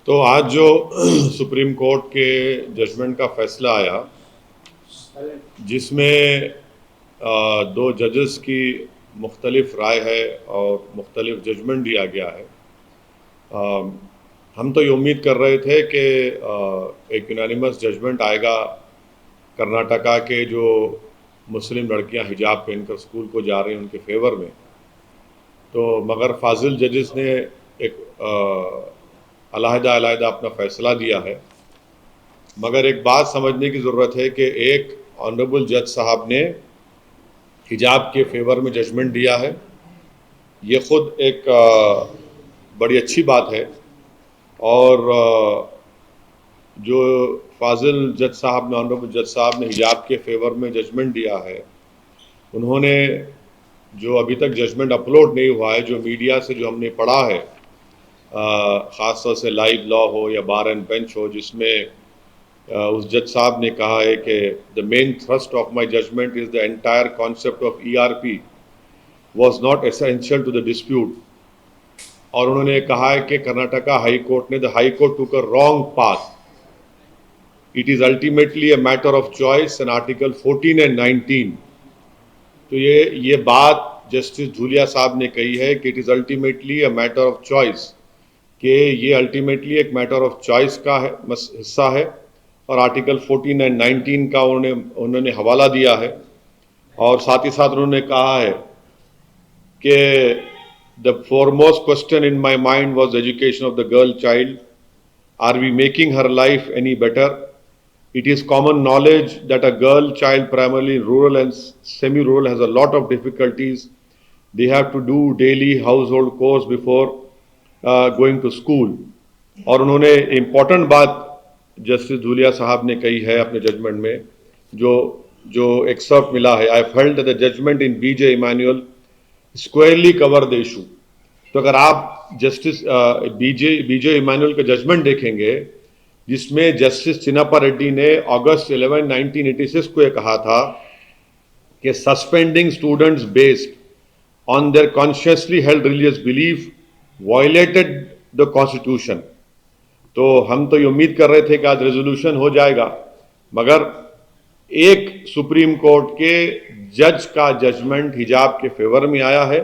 تو آج جو سپریم کورٹ کے ججمنٹ کا فیصلہ آیا جس میں دو ججز کی مختلف رائے ہے اور مختلف ججمنٹ دیا گیا ہے، ہم تو یہ امید کر رہے تھے کہ ایک یونانیمس ججمنٹ آئے گا کرناٹکا کے جو مسلم لڑکیاں حجاب پہن کر اسکول کو جا رہی ہیں ان کے فیور میں، تو مگر فاضل ججز نے ایک علیحدہ اپنا فیصلہ دیا ہے۔ مگر ایک بات سمجھنے کی ضرورت ہے کہ ایک آنریبل جج صاحب نے حجاب کے فیور میں ججمنٹ دیا ہے، یہ خود ایک بڑی اچھی بات ہے، اور جو فاضل جج صاحب نے آنریبل جج صاحب نے حجاب کے فیور میں ججمنٹ دیا ہے، انہوں نے جو ابھی تک ججمنٹ اپلوڈ نہیں ہوا ہے، جو میڈیا سے جو ہم نے پڑھا ہے، خاص طور سے لائیو لا ہو یا بار اینڈ بینچ ہو، جس میں اس جج صاحب نے کہا ہے کہ the main thrust of my judgment is the entire concept of ERP was not essential to the dispute, اور انہوں نے کہا ہے کہ کرناٹکا ہائی کورٹ نے دا ہائی کورٹ ٹوک a wrong path, it is ultimately a matter of choice in article 14 and 19۔ تو یہ بات جسٹس دھولیا صاحب نے کہی ہے کہ it is ultimately a matter of choice, کہ یہ الٹیمیٹلی ایک میٹر آف چوائس کا حصہ ہے، اور آرٹیکل 14 اینڈ 19 کا انہوں نے حوالہ دیا ہے، اور ساتھ ہی ساتھ انہوں نے کہا ہے کہ the foremost question in my mind was the education of the girl child. Are we making her life any better? It is common knowledge that a girl child, primarily rural and semi-rural, has a lot of difficulties. They have to do daily household chores before going to school. اور انہوں نے important بات justice Dhulia صاحب نے کہی ہے اپنے judgment میں، جو ایکسرپٹ ملا ہے، I felt that the judgment in BJ Emanuel squarely cover the issue۔ تو اگر آپ جسٹس بی جے ایمانوئل کا ججمنٹ دیکھیں گے، جس میں جسٹس چنپا ریڈی نے اگست 11 1986 کو یہ کہا تھا کہ suspending students based on their consciously held religious belief violated the constitution. تو ہم تو یہ امید کر رہے تھے کہ آج ریزولوشن ہو جائے گا، مگر ایک سپریم کورٹ کے جج کا ججمنٹ حجاب کے فیور میں آیا ہے،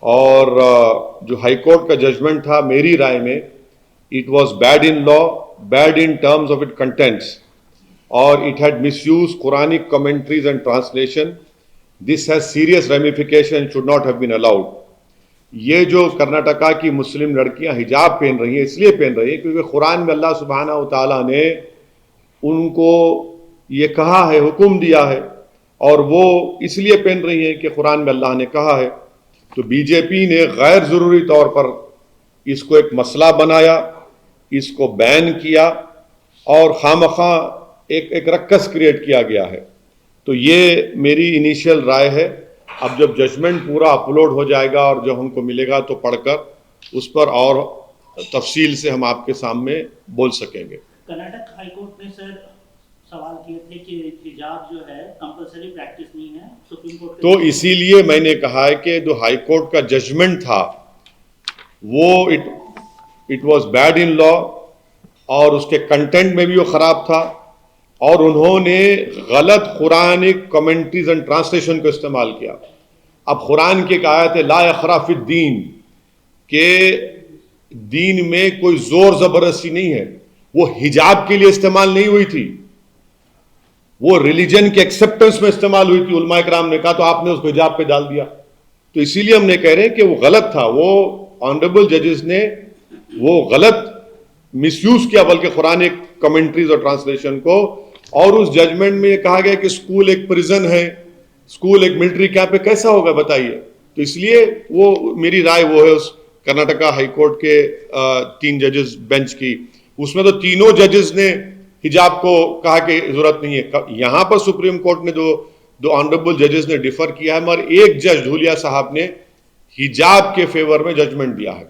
اور جو ہائی کورٹ کا ججمنٹ تھا میری رائے میں it was bad in law, bad in terms of it contents, اور it had misuse Quranic commentaries and translation, this has serious ramification, should not have been allowed. یہ جو کرناٹکا کی مسلم لڑکیاں حجاب پہن رہی ہیں، اس لیے پہن رہی ہیں کیونکہ قرآن میں اللہ سبحانہ و تعالیٰ نے ان کو یہ کہا ہے، حکم دیا ہے، اور وہ اس لیے پہن رہی ہیں کہ قرآن میں اللہ نے کہا ہے۔ تو بی جے پی نے غیر ضروری طور پر اس کو ایک مسئلہ بنایا، اس کو بین کیا، اور خواہ ایک رکس کریٹ کیا گیا ہے۔ تو یہ میری انیشیل رائے ہے۔ اب جب ججمنٹ پورا اپلوڈ ہو جائے گا اور جب ہم کو ملے گا تو پڑھ کر اس پر اور تفصیل سے ہم آپ کے سامنے بول سکیں گے۔ کرناٹک ہائی کورٹ نے سر سوال کیے تھے کہ حجاب جو ہے کمپلسری پریکٹس نہیں ہے سپریم کورٹ، تو اسی لیے میں نے کہا ہے کہ جو ہائی کورٹ کا ججمنٹ تھا وہ اٹ واز بیڈ ان لا، اور اس کے کنٹینٹ میں بھی وہ خراب تھا، اور انہوں نے غلط قرآنک کمنٹریز اینڈ ٹرانسلیشن کو استعمال کیا۔ اب قرآن کی ایک آیت ہے لا اکراہ فی الدین، کہ دین میں کوئی زور زبردستی نہیں ہے، وہ حجاب کے لیے استعمال نہیں ہوئی تھی، وہ ریلیجن کے ایکسیپٹنس میں استعمال ہوئی تھی۔ علماء کرام نے کہا تو آپ نے اس کو حجاب پہ ڈال دیا، تو اسی لیے ہم نے کہہ رہے ہیں کہ وہ غلط تھا، وہ آنریبل ججز نے وہ غلط مس یوز کیا بلکہ قرآن کمنٹریز اور ٹرانسلیشن کو، اور اس ججمنٹ میں یہ کہا گیا کہ اسکول ایک پریزن ہے، اسکول ایک ملٹری کیمپ ہے، کیسا ہوگا بتائیے؟ تو اس لیے وہ میری رائے وہ ہے اس کرناٹکا ہائی کورٹ کے 3 ججز بینچ کی، اس میں تو تینوں ججز نے حجاب کو کہا کہ ضرورت نہیں ہے۔ یہاں پر سپریم کورٹ نے دو آنریبل ججز نے ڈیفر کیا ہے، مگر ایک جج دھولیا صاحب نے حجاب کے فیور میں ججمنٹ دیا ہے۔